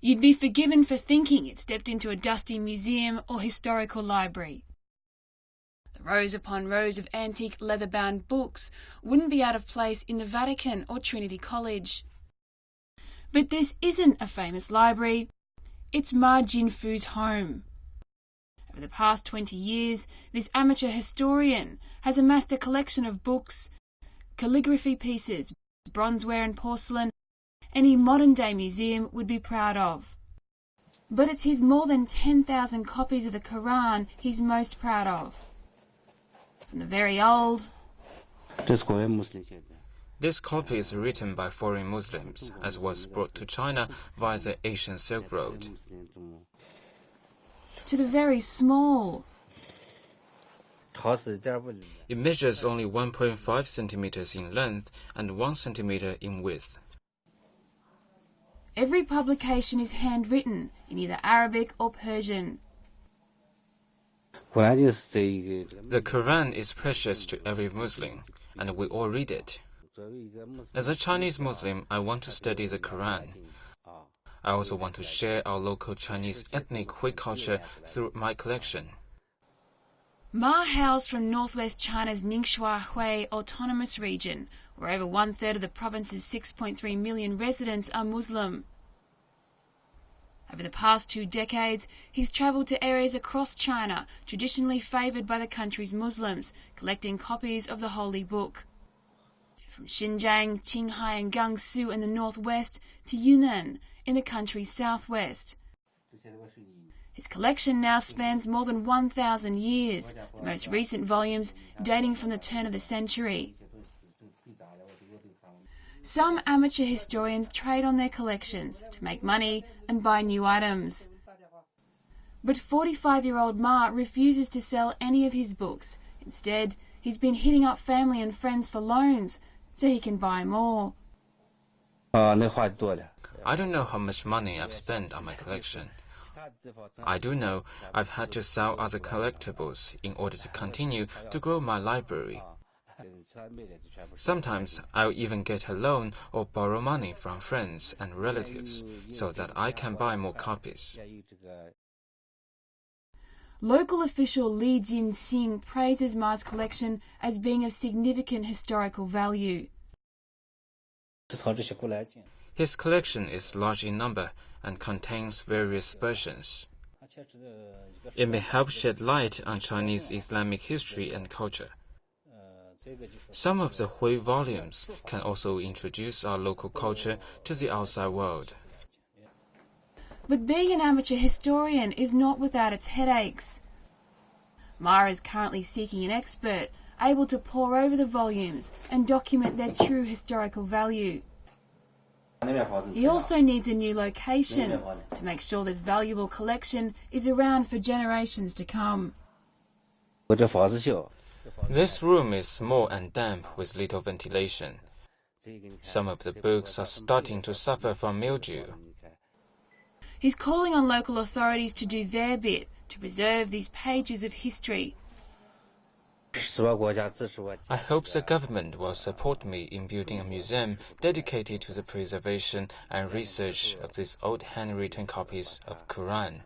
you'd be forgiven for thinking it stepped into a dusty museum or historical library. The rows upon rows of antique leather-bound books wouldn't be out of place in the Vatican or Trinity College. But this isn't a famous library, it's Ma Jinfu's home. Over the past 20 years, this amateur historian has amassed a collection of books, calligraphy pieces, bronzeware and porcelain any modern-day museum would be proud of. But it's his more than 10,000 copies of the Koran he's most proud of. From the very old... This copy is written by foreign Muslims, as was brought to China via the Asian Silk Road. To the very small. It measures only 1.5 centimeters in length and 1 centimeter in width. Every publication is handwritten in either Arabic or Persian. The Quran is precious to every Muslim, and we all read it. As a Chinese Muslim, I want to study the Quran. I also want to share our local Chinese ethnic Hui culture through my collection. Ma hails from northwest China's Ningxia Hui Autonomous Region, where over one-third of the province's 6.3 million residents are Muslim. Over the past 2 decades, he's travelled to areas across China traditionally favoured by the country's Muslims, collecting copies of the Holy Book. From Xinjiang, Qinghai and Gansu in the northwest to Yunnan in the country's southwest. His collection now spans more than 1,000 years, the most recent volumes dating from the turn of the century. Some amateur historians trade on their collections to make money and buy new items. But 45-year-old Ma refuses to sell any of his books. Instead, he's been hitting up family and friends for loans so he can buy more. I don't know how much money I've spent on my collection. I do know I've had to sell other collectibles in order to continue to grow my library. Sometimes I'll even get a loan or borrow money from friends and relatives so that I can buy more copies. Local official Li Jinxing praises Ma's collection as being of significant historical value. His collection is large in number and contains various versions. It may help shed light on Chinese Islamic history and culture. Some of the Hui volumes can also introduce our local culture to the outside world. But being an amateur historian is not without its headaches. Ma is currently seeking an expert able to pore over the volumes and document their true historical value. He also needs a new location to make sure this valuable collection is around for generations to come. This room is small and damp with little ventilation. Some of the books are starting to suffer from mildew. He's calling on local authorities to do their bit to preserve these pages of history. I hope the government will support me in building a museum dedicated to the preservation and research of these old handwritten copies of Quran.